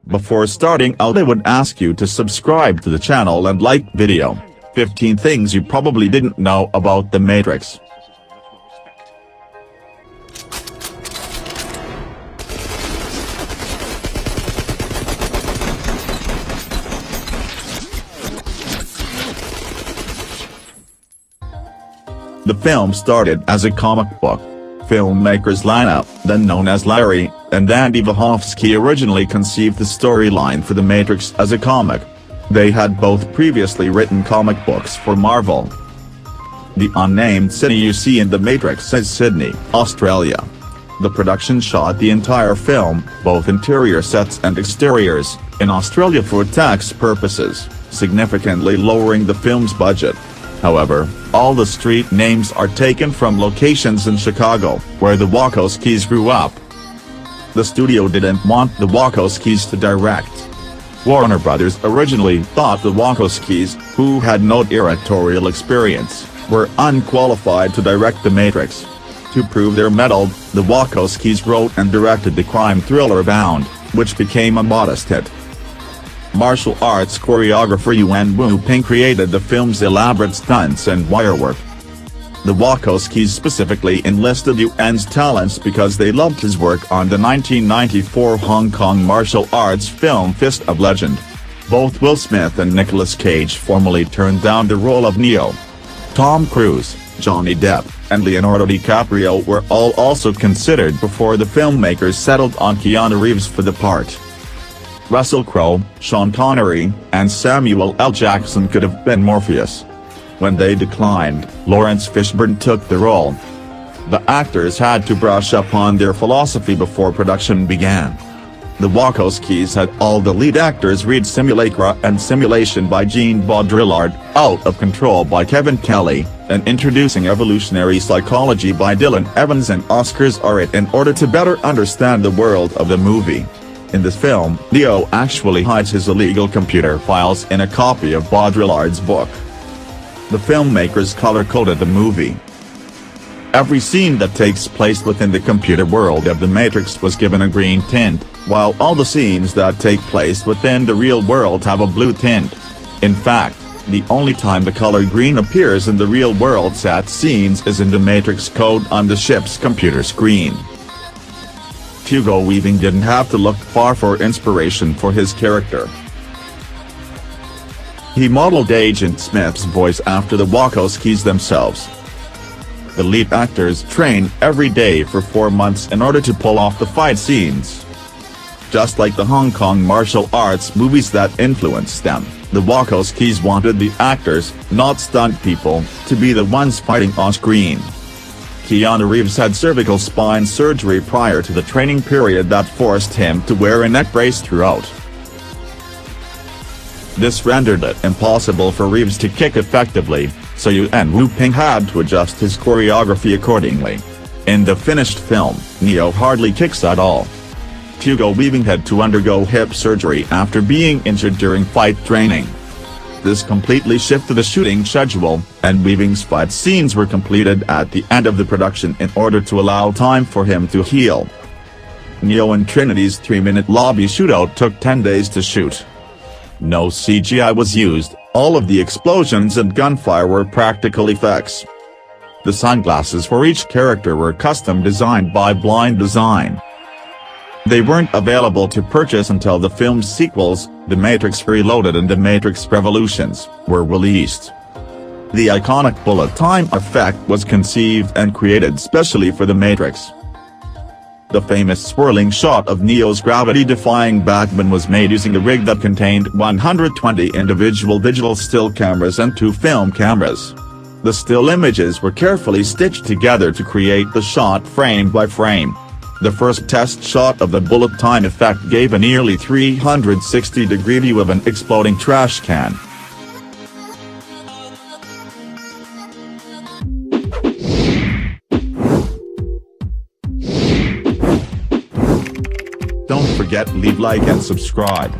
Before starting out, I would ask you to subscribe to the channel and like video. 15 things you probably didn't know about The Matrix. The film started as a comic book. Filmmakers Lana, then known as Larry, and Andy Wachowski originally conceived the storyline for The Matrix as a comic. They had both previously written comic books for Marvel. The unnamed city you see in The Matrix is Sydney, Australia. The production shot the entire film, both interior sets and exteriors, in Australia for tax purposes, significantly lowering the film's budget. However, all the street names are taken from locations in Chicago, where the Wachowskis grew up. The studio didn't want the Wachowskis to direct. Warner Brothers originally thought the Wachowskis, who had no directorial experience, were unqualified to direct The Matrix. To prove their mettle, the Wachowskis wrote and directed the crime thriller Bound, which became a modest hit. Martial arts choreographer Yuen Wu-Ping created the film's elaborate stunts and wirework. The Wachowskis specifically enlisted Yuen's talents because they loved his work on the 1994 Hong Kong martial arts film Fist of Legend. Both Will Smith and Nicolas Cage formally turned down the role of Neo. Tom Cruise, Johnny Depp, and Leonardo DiCaprio were all also considered before the filmmakers settled on Keanu Reeves for the part. Russell Crowe, Sean Connery, and Samuel L. Jackson could have been Morpheus. When they declined, Lawrence Fishburne took the role. The actors had to brush up on their philosophy before production began. The Wachowskis had all the lead actors read Simulacra and Simulation by Jean Baudrillard, Out of Control by Kevin Kelly, and Introducing Evolutionary Psychology by Dylan Evans and Oscar's Arit in order to better understand the world of the movie. In this film, Neo actually hides his illegal computer files in a copy of Baudrillard's book. The filmmakers color-coded the movie. Every scene that takes place within the computer world of The Matrix was given a green tint, while all the scenes that take place within the real world have a blue tint. In fact, the only time the color green appears in the real world set scenes is in The Matrix code on the ship's computer screen. Hugo Weaving didn't have to look far for inspiration for his character. He modeled Agent Smith's voice after the Wachowskis themselves. The lead actors train every day for 4 months in order to pull off the fight scenes. Just like the Hong Kong martial arts movies that influenced them, the Wachowskis wanted the actors, not stunt people, to be the ones fighting on screen. Keanu Reeves had cervical spine surgery prior to the training period that forced him to wear a neck brace throughout. This rendered it impossible for Reeves to kick effectively, so Yuen Wu-Ping had to adjust his choreography accordingly. In the finished film, Neo hardly kicks at all. Hugo Weaving had to undergo hip surgery after being injured during fight training. This completely shifted the shooting schedule, and Weaving's fight scenes were completed at the end of the production in order to allow time for him to heal. Neo and Trinity's 3-minute lobby shootout took 10 days to shoot. No CGI was used, all of the explosions and gunfire were practical effects. The sunglasses for each character were custom designed by Blind Design. They weren't available to purchase until the film's sequels, The Matrix Reloaded and The Matrix Revolutions, were released. The iconic bullet time effect was conceived and created specially for The Matrix. The famous swirling shot of Neo's gravity-defying Batman was made using a rig that contained 120 individual digital still cameras and 2 film cameras. The still images were carefully stitched together to create the shot frame by frame. The first test shot of the bullet time effect gave a nearly 360-degree view of an exploding trash can. Don't forget to leave like and subscribe.